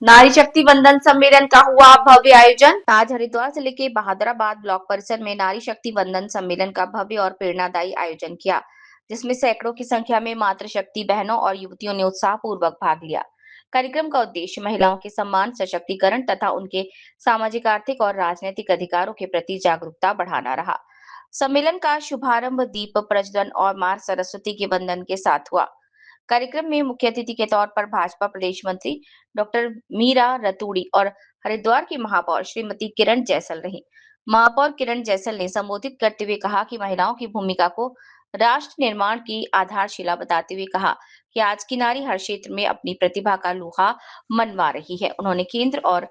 नारी शक्ति वंदन सम्मेलन का हुआ भव्य आयोजन। आज हरिद्वार जिले के बहादुराबाद ब्लॉक परिसर में नारी शक्ति वंदन सम्मेलन का भव्य और प्रेरणादायी आयोजन किया, जिसमें सैकड़ों की संख्या में मातृशक्ति बहनों और युवतियों ने उत्साहपूर्वक भाग लिया। कार्यक्रम का उद्देश्य महिलाओं के सम्मान, सशक्तिकरण तथा उनके सामाजिक, आर्थिक और राजनीतिक अधिकारों के प्रति जागरूकता बढ़ाना रहा। सम्मेलन का शुभारंभ दीप प्रज्वलन और मां सरस्वती के वंदन के साथ हुआ। कार्यक्रम में मुख्य अतिथि के तौर पर भाजपा प्रदेश मंत्री डॉक्टर मीरा रतूड़ी और हरिद्वार की महापौर श्रीमती किरण जैसल रही। महापौर किरण जैसल ने संबोधित करते हुए कहा कि महिलाओं की भूमिका को राष्ट्र निर्माण की आधारशिला बताते हुए कहा कि आज की नारी हर क्षेत्र में अपनी प्रतिभा का लोहा मनवा रही है। उन्होंने केंद्र और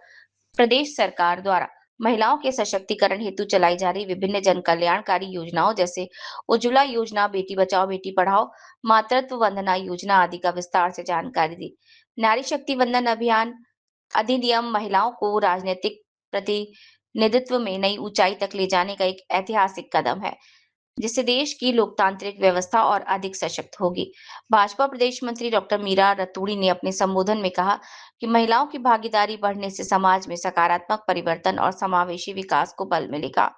प्रदेश सरकार द्वारा महिलाओं के सशक्तिकरण हेतु चलाई जा रही विभिन्न जन कल्याणकारी योजनाओं जैसे उज्ज्वला योजना, बेटी बचाओ बेटी पढ़ाओ, मातृत्व वंदना योजना आदि का विस्तार से जानकारी दी। नारी शक्ति वंदन अभियान अधिनियम महिलाओं को राजनीतिक प्रतिनिधित्व में नई ऊंचाई तक ले जाने का एक ऐतिहासिक कदम है, जिससे देश की लोकतांत्रिक व्यवस्था और अधिक सशक्त होगी। भाजपा प्रदेश मंत्री डॉक्टर मीरा रतूड़ी ने अपने संबोधन में कहा कि महिलाओं की भागीदारी बढ़ने से समाज में सकारात्मक परिवर्तन और समावेशी विकास को बल मिलेगा।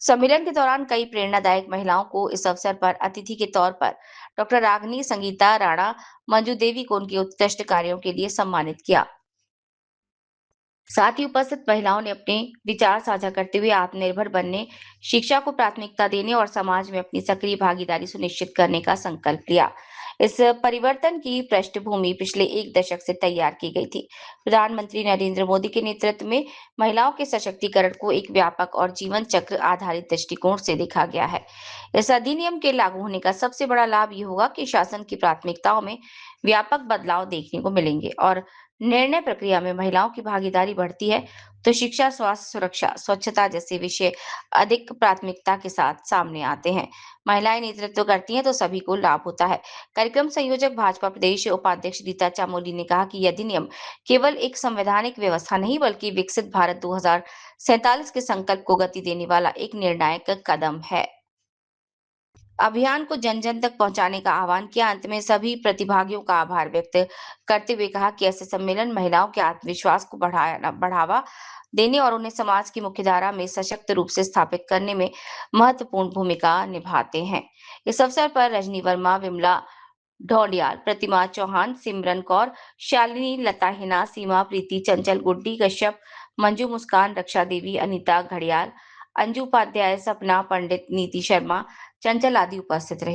सम्मेलन के दौरान कई प्रेरणादायक महिलाओं को इस अवसर पर अतिथि के तौर पर डॉक्टर रागनी, संगीता राणा, मंजू देवी को उनके उत्कृष्ट कार्यों के लिए सम्मानित किया। साथ ही उपस्थित महिलाओं ने अपने विचार साझा करते हुए आत्मनिर्भर बनने, शिक्षा को प्राथमिकता देने और समाज में अपनी सक्रिय भागीदारी सुनिश्चित करने का संकल्प लिया। इस परिवर्तन की पृष्ठभूमि पिछले एक दशक से तैयार की गई थी। प्रधानमंत्री नरेंद्र मोदी के नेतृत्व में महिलाओं के सशक्तिकरण को एक व्यापक और जीवन चक्र आधारित दृष्टिकोण से देखा गया है। इस अधिनियम के लागू होने का सबसे बड़ा लाभ ये होगा कि शासन की प्राथमिकताओं में व्यापक बदलाव देखने को मिलेंगे और निर्णय प्रक्रिया में महिलाओं की भागीदारी बढ़ती है, तो शिक्षा, स्वास्थ्य, सुरक्षा, स्वच्छता जैसे विषय अधिक प्राथमिकता के साथ सामने आते हैं। महिलाएं नेतृत्व करती हैं तो सभी को लाभ होता है। कार्यक्रम संयोजक भाजपा प्रदेश उपाध्यक्ष रीता चामोली ने कहा कि यह अधिनियम केवल एक संवैधानिक व्यवस्था नहीं बल्कि विकसित भारत 2047 के संकल्प को गति देने वाला एक निर्णायक कदम है। अभियान को जन जन तक पहुंचाने का आह्वान किया। अंत में सभी प्रतिभागियों का आभार व्यक्त करते हुए कहा कि ऐसे सम्मेलन महिलाओं के आत्मविश्वास को बढ़ावा देने और उन्हें समाज की मुख्यधारा में सशक्त रूप से स्थापित करने में महत्वपूर्ण भूमिका निभाते हैं। इस अवसर पर रजनी वर्मा, विमला ढौंडियाल, प्रतिमा चौहान, सिमरन कौर, शालिनी, लता हिना, सीमा प्रीति, चंचल गुड्डी कश्यप, मंजू मुस्कान, रक्षा देवी, अनीता घड़ियाल, अंजू उपाध्याय, सपना पंडित, नीति शर्मा, चंचल आदि उपस्थित रहे।